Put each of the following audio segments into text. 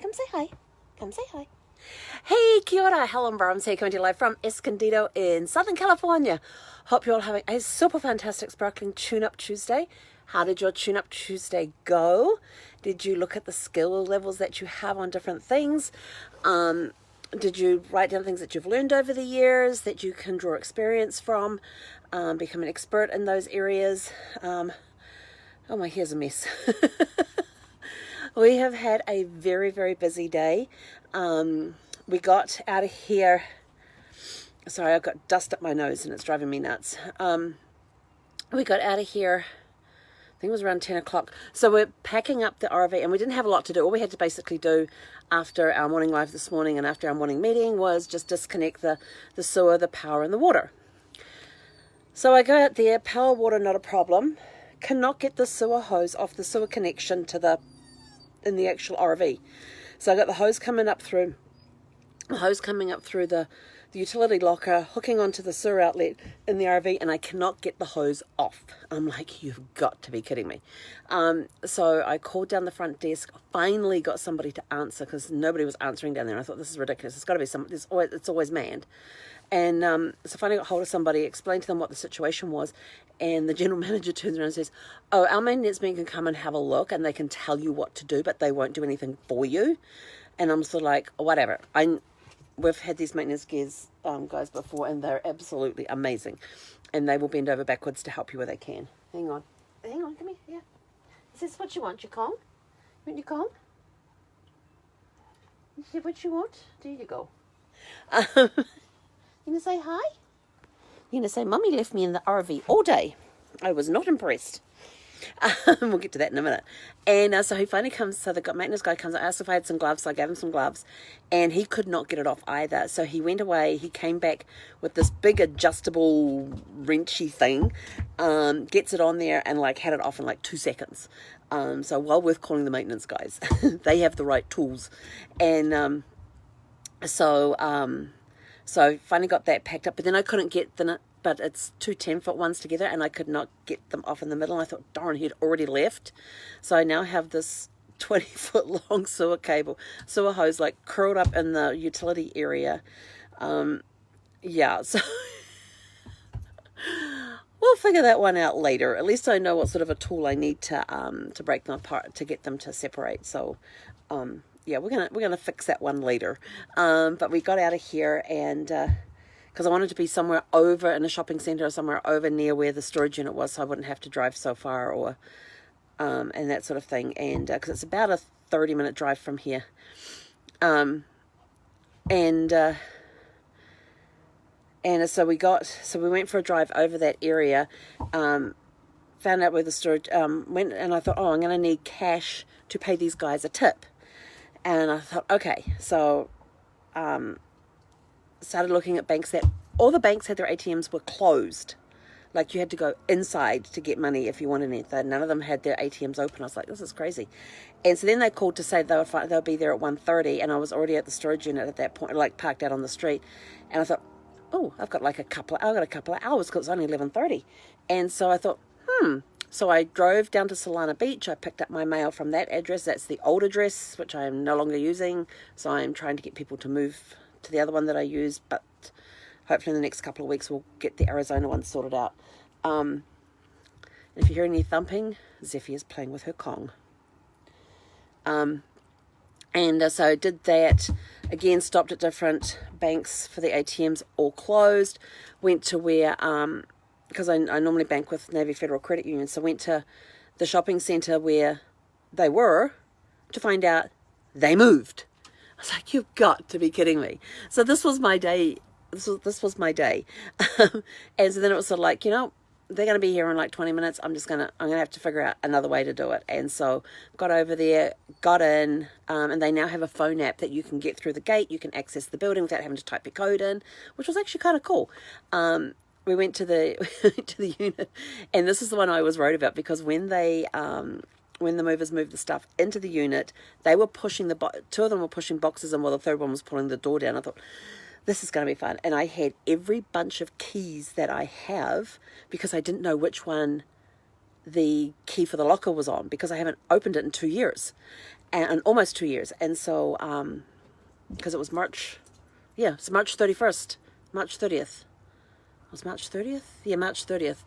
Come say hi. Hey, kia ora, Helen Brahms here, coming to you live from Escondido in Southern California. Hope you're all having a super fantastic sparkling tune-up Tuesday. How did your tune-up Tuesday go? Did you look at the skill levels that you have on different things? Did you write down things that you've learned over the years that you can draw experience from, become an expert in those areas? Oh, my hair's a mess. We have had a very, very busy day. We got out of here. Sorry, I've got dust up my nose and it's driving me nuts. We got out of here, I think it was around 10 o'clock. So we're packing up the RV and we didn't have a lot to do. All we had to basically do after our morning live this morning and after our morning meeting was just disconnect the sewer, the power and the water. So I go out there, power, water, not a problem. Cannot get the sewer hose off the sewer connection to in the actual RV. So I got the hose coming up through the utility locker, hooking onto the sewer outlet in the RV, and I cannot get the hose off. I'm like, you've got to be kidding me. So I called down the front desk, finally got somebody to answer because nobody was answering down there. I thought, this is ridiculous. It's got to be it's always manned. And so finally got hold of somebody, explained to them what the situation was, and the general manager turns around and says, oh, our maintenance men can come and have a look and they can tell you what to do, but they won't do anything for you. And I'm sort of like, whatever. We've had these maintenance guys before, and they're absolutely amazing. And they will bend over backwards to help you where they can. Hang on, come here. Yeah. Is this what you want? Your comb? You want your comb? Is that what you want? There you go. You gonna say hi? You gonna say, Mummy left me in the RV all day. I was not impressed. We'll get to that in a minute. And so he finally comes, so the maintenance guy comes, I asked if I had some gloves, so I gave him some gloves, and he could not get it off either. So he went away, he came back with this big adjustable wrenchy thing, gets it on there and had it off in 2 seconds. So well worth calling the maintenance guys. They have the right tools. And so finally got that packed up, but then I couldn't get but it's two 10-foot ones together and I could not get them off in the middle. I thought, darn, he'd already left. So I now have this 20-foot long sewer hose curled up in the utility area. Yeah, so we'll figure that one out later. At least I know what sort of a tool I need to break them apart to get them to separate. So yeah, we're gonna fix that one later. But we got out of here and because I wanted to be somewhere over in a shopping centre or somewhere over near where the storage unit was, so I wouldn't have to drive so far or and that sort of thing. And because it's about a 30-minute drive from here. And so we went for a drive over that area, found out where the storage went, and I thought, oh, I'm going to need cash to pay these guys a tip. And I thought, okay, so started looking at banks that all the banks had their ATMs were closed. You had to go inside to get money if you wanted anything. None of them had their ATMs open. I was like, this is crazy. And so then they called to say they'll be there at 1:30, and I was already at the storage unit at that point, parked out on the street. And I thought, oh, I've got a couple of hours because it's only 11:30. And so I thought, So I drove down to Solana Beach. I picked up my mail from that address. That's the old address, which I am no longer using. So I'm trying to get people to move to the other one that I use, but hopefully in the next couple of weeks we'll get the Arizona one sorted out. If you hear any thumping, Zeffie is playing with her Kong. So I did that. Again, stopped at different banks for the ATMs, all closed. Went to where, because I normally bank with Navy Federal Credit Union, so went to the shopping centre where they were to find out they moved. I was like, you've got to be kidding me. So this was my day. This was my day. And so then it was sort of they're going to be here in 20 minutes. I'm going to have to figure out another way to do it. And so got over there, got in, and they now have a phone app that you can get through the gate. You can access the building without having to type your code in, which was actually kind of cool. We went to the unit, and this is the one I was worried about because when the movers moved the stuff into the unit, they were pushing two of them were pushing boxes, and while the third one was pulling the door down. I thought, this is going to be fun. And I had every bunch of keys that I have because I didn't know which one the key for the locker was on, because I haven't opened it in 2 years, and almost 2 years. And so, because it was March, yeah, it's March 31st, March 30th. Was March 30th? Yeah, March 30th.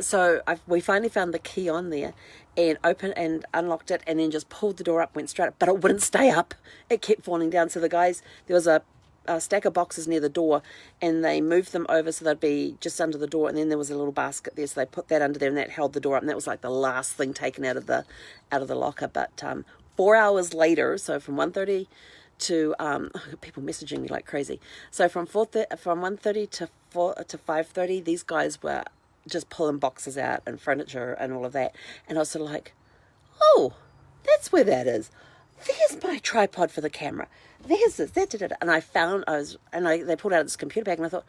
So we finally found the key on there, and opened and unlocked it, and then just pulled the door up, went straight up, but it wouldn't stay up. It kept falling down. So the guys, there was a stack of boxes near the door, and they moved them over so they'd be just under the door, and then there was a little basket there, so they put that under there, and that held the door up, and that was like the last thing taken out of the locker. But 4 hours later, so from 1:30 to people messaging me like crazy. So from 1:30 to 5:30, these guys were just pulling boxes out and furniture and all of that, and I was sort of like, oh, that's where that is. There's my tripod for the camera. There's this, and they pulled out this computer bag, and I thought,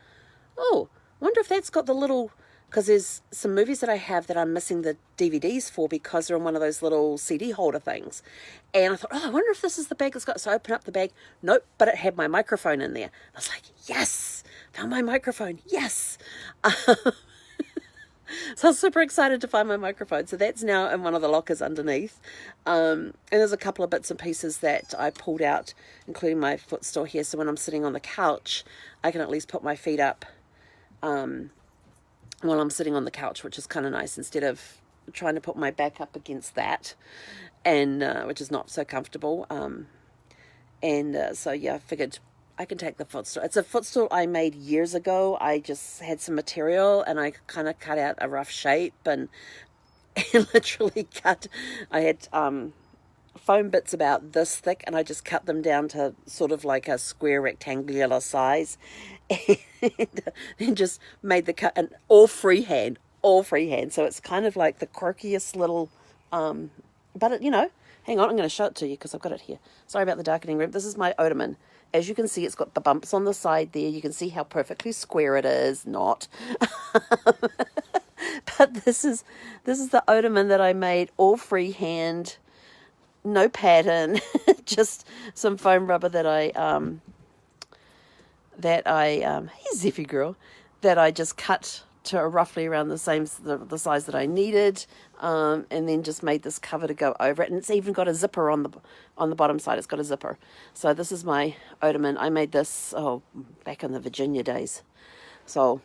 oh, wonder if that's got the little, because there's some movies that I have that I'm missing the DVDs for, because they're in one of those little CD holder things. And I thought, oh, I wonder if this is the bag it's got. So I open up the bag. Nope, but it had my microphone in there. I was like, yes, found my microphone. Yes. So I was super excited to find my microphone. So that's now in one of the lockers underneath. And there's a couple of bits and pieces that I pulled out, including my footstool here. So when I'm sitting on the couch, I can at least put my feet up while I'm sitting on the couch, which is kind of nice, instead of trying to put my back up against that, and which is not so comfortable. So yeah, I figured I can take the footstool. It's a footstool I made years ago. I just had some material, and I kind of cut out a rough shape, and literally I had foam bits about this thick, and I just cut them down to sort of like a square rectangular size, and then just made the cut, and all freehand. So it's kind of like the quirkiest little, but it, hang on, I'm going to show it to you because I've got it here. Sorry about the darkening room. This is my ottoman. As you can see, it's got the bumps on the side there. You can see how perfectly square it is. Not. But this is the ottoman that I made all freehand, no pattern, just some foam rubber that I hey Ziffy girl, that I just cut to roughly around the size that I needed, and then just made this cover to go over it, and it's even got a zipper on the bottom side. It's got a zipper. So this is my ottoman. I made this back in the Virginia days, so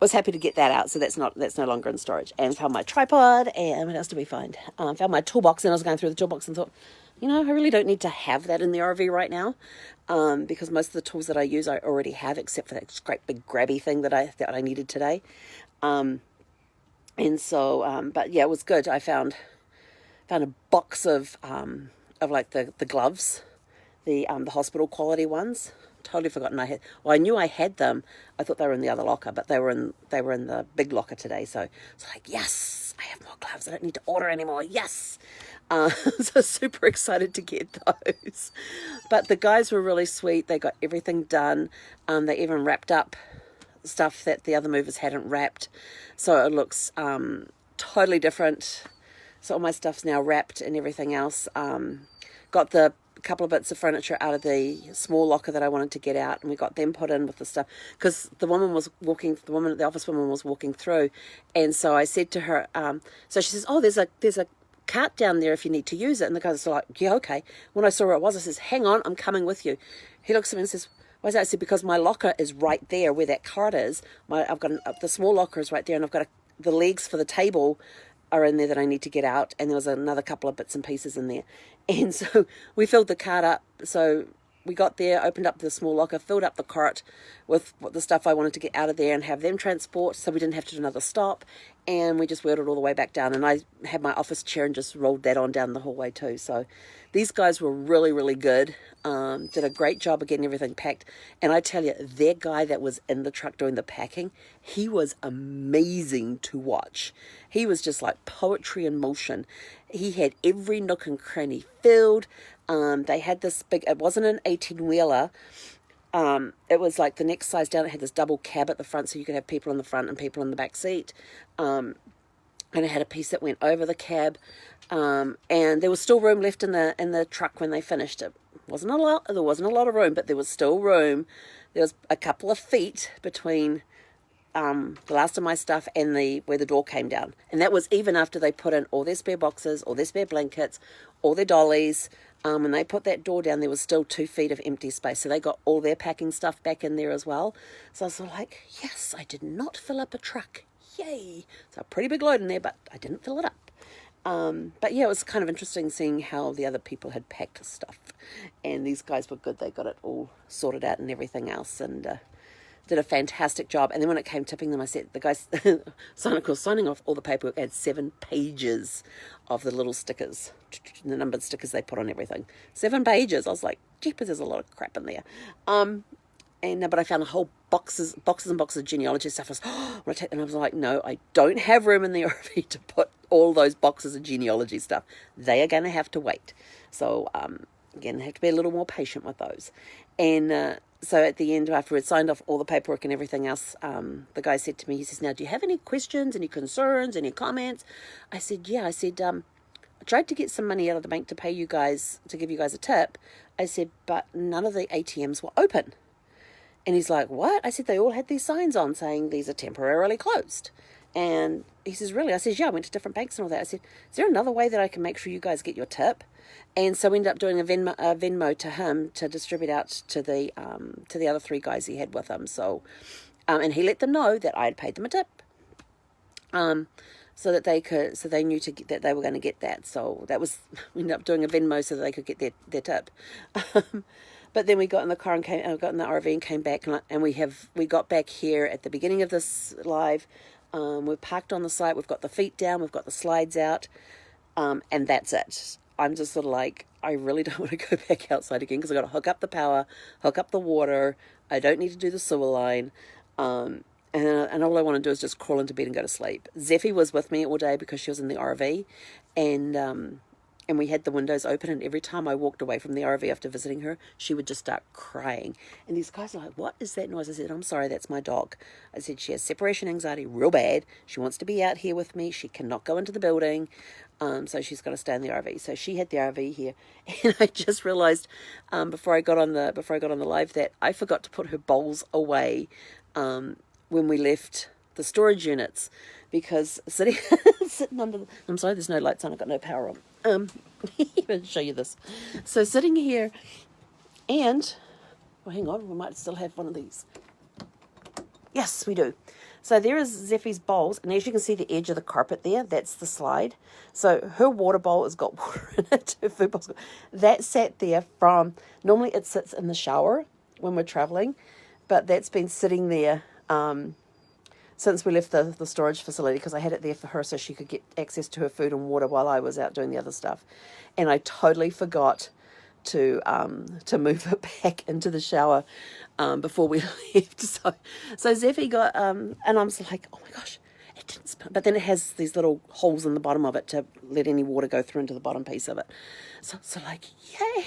was happy to get that out. So that's no longer in storage. And found my tripod, and what else did we find? Found my toolbox, and I was going through the toolbox and thought, I really don't need to have that in the RV right now, because most of the tools that I use I already have, except for that great big grabby thing that I needed today. But yeah, it was good. I found a box of like the gloves, the hospital quality ones. Totally forgotten I knew I had them. I thought they were in the other locker, but they were in the big locker today. So it's like, yes, I have more gloves. I don't need to order anymore. Yes. So super excited to get those. But the guys were really sweet. They got everything done. They even wrapped up stuff that the other movers hadn't wrapped. So it looks totally different. So all my stuff's now wrapped and everything else. Got the couple of bits of furniture out of the small locker that I wanted to get out, and we got them put in with the stuff, because the office woman was walking through, and so I said to her, so she says, oh, there's a cart down there if you need to use it, and the guys are like, yeah, okay. When I saw where it was, I says, hang on, I'm coming with you. He looks at me and says, why is that? I said, because my locker is right there where that cart is. I've got the small locker is right there, and I've got the legs for the table are in there that I need to get out, and there was another couple of bits and pieces in there. And so we filled the cart up. So we got there, opened up the small locker, filled up the cart with the stuff I wanted to get out of there and have them transport, so we didn't have to do another stop, and we just wheeled it all the way back down, and I had my office chair and just rolled that on down the hallway too. So these guys were really, really good. Did a great job of getting everything packed, and I tell you, their guy that was in the truck doing the packing, he was amazing to watch. He was just like poetry in motion. He had every nook and cranny filled. They had this big, it wasn't an 18-wheeler. It was like the next size down. It had this double cab at the front, so you could have people in the front and people in the back seat. And it had a piece that went over the cab. And there was still room left in the truck when they finished it. There wasn't a lot of room, but there was still room. There was a couple of feet between the last of my stuff and where the door came down. And that was even after they put in all their spare boxes, all their spare blankets, all their dollies. When they put that door down, there was still 2 feet of empty space. So they got all their packing stuff back in there as well. So I was sort of like, yes, I did not fill up a truck. Yay. So a pretty big load in there, but I didn't fill it up. But yeah, it was kind of interesting seeing how the other people had packed stuff. And these guys were good. They got it all sorted out and everything else. And did a fantastic job. And then when it came tipping them, I said, the guys, signing off all the paperwork, had 7 pages of the little stickers, the numbered stickers they put on everything. 7 pages. I was like, jeepers, there's a lot of crap in there. But I found a whole boxes and boxes of genealogy stuff. I was, when I take them, I was like, no, I don't have room in the RV to put all those boxes of genealogy stuff. They are going to have to wait. So, again, I have to be a little more patient with those. And so at the end, after we'd signed off all the paperwork and everything else, the guy said to me, he says, now, do you have any questions, any concerns, any comments? I said, yeah. I said, I tried to get some money out of the bank to pay you guys, to give you guys a tip. I said, but none of the ATMs were open. And he's like, what? I said, they all had these signs on saying these are temporarily closed. And he says, really? I says, yeah, I went to different banks and all that. I said, is there another way that I can make sure you guys get your tip? And so we ended up doing a Venmo to him to distribute out to the other 3 guys he had with him. So, and he let them know that I had paid them a tip, so that they knew that they were going to get that. So that was, we ended up doing a Venmo so that they could get their tip. But then we got in the car and got in the RV and came back, and we got back here at the beginning of this live. We've parked on the site. We've got the feet down. We've got the slides out, and that's it. I'm just sort of like, I really don't want to go back outside again because I've got to hook up the power, hook up the water. I don't need to do the sewer line. And all I want to do is just crawl into bed and go to sleep. Zeffie was with me all day because she was in the RV. And we had the windows open. And every time I walked away from the RV after visiting her, she would just start crying. And these guys are like, what is that noise? I said, I'm sorry, that's my dog. I said, she has separation anxiety real bad. She wants to be out here with me. She cannot go into the building. So she's got to stay in the RV. So she had the RV here, and I just realized before I got on the live that I forgot to put her bowls away when we left the storage units, because sitting under. I'm sorry, there's no lights on. I've got no power on. Let me show you this. So sitting here, and hang on, we might still have one of these. Yes, we do. So there is Zeffie's bowls, and as you can see the edge of the carpet there, that's the slide. So her water bowl has got water in it. Her food bowl's got, that sat there from, normally it sits in the shower when we're traveling, but that's been sitting there since we left the storage facility, because I had it there for her so she could get access to her food and water while I was out doing the other stuff. And I totally forgot to move it back into the shower before we left. So Zeffie got, and I'm just like, oh my gosh, it didn't spill. But then it has these little holes in the bottom of it to let any water go through into the bottom piece of it. So like, yay.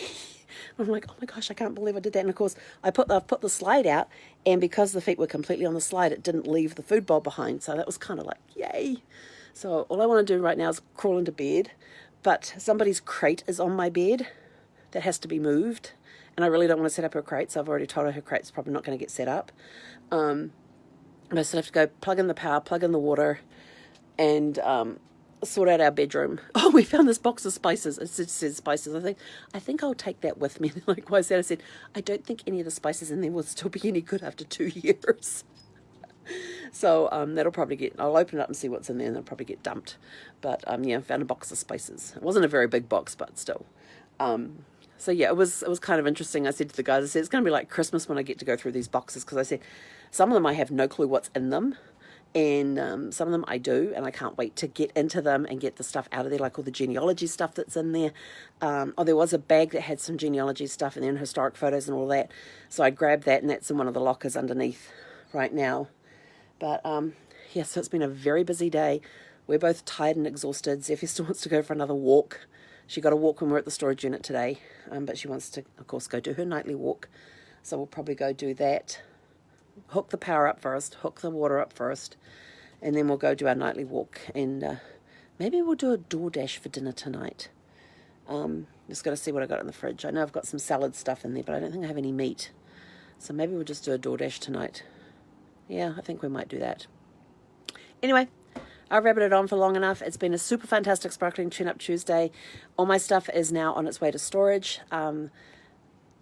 I'm like, oh my gosh, I can't believe I did that. And of course, I've put the slide out, and because the feet were completely on the slide, it didn't leave the food bowl behind. So that was kind of like, yay. So all I want to do right now is crawl into bed, but somebody's crate is on my bed that has to be moved, and I really don't want to set up her crate, so I've already told her crate's probably not going to get set up. And I still have to go plug in the power, plug in the water, and sort out our bedroom. Oh, we found this box of spices. It says spices. I think I'll take that with me. Like, why is that? I said, I don't think any of the spices in there will still be any good after 2 years. So that'll probably I'll open it up and see what's in there, and they'll probably get dumped. But yeah, I found a box of spices. It wasn't a very big box, but still. So yeah, it was kind of interesting. I said to the guys, I said, it's going to be like Christmas when I get to go through these boxes, because I said, some of them I have no clue what's in them, and some of them I do, and I can't wait to get into them and get the stuff out of there, like all the genealogy stuff that's in there. There was a bag that had some genealogy stuff and then historic photos and all that, so I grabbed that, and that's in one of the lockers underneath right now. But yeah, so it's been a very busy day. We're both tired and exhausted. Zeffie still wants to go for another walk. She got a walk when we were at the storage unit today, but she wants to, of course, go do her nightly walk. So we'll probably go do that. Hook the power up first, hook the water up first, and then we'll go do our nightly walk. And maybe we'll do a DoorDash for dinner tonight. Just got to see what I got in the fridge. I know I've got some salad stuff in there, but I don't think I have any meat. So maybe we'll just do a DoorDash tonight. Yeah, I think we might do that. Anyway, I've rabbited on for long enough. It's been a super fantastic Sparkling Tune-Up Tuesday. All my stuff is now on its way to storage.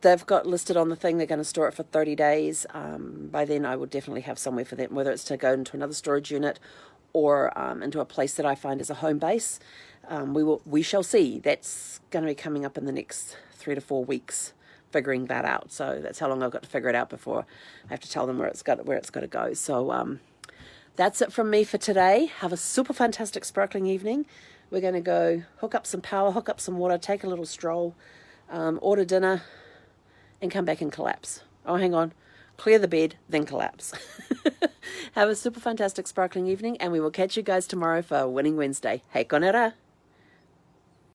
They've got listed on the thing they're going to store it for 30 days. By then I will definitely have somewhere for them, whether it's to go into another storage unit or into a place that I find as a home base. We shall see. That's going to be coming up in the next 3 to 4 weeks, figuring that out. So that's how long I've got to figure it out before I have to tell them where it's got to go. So that's it from me for today. Have a super fantastic sparkling evening. We're going to go hook up some power, hook up some water, take a little stroll, order dinner, and come back and collapse. Oh, hang on. Clear the bed, then collapse. Have a super fantastic sparkling evening, and we will catch you guys tomorrow for Winning Wednesday. Hei konera!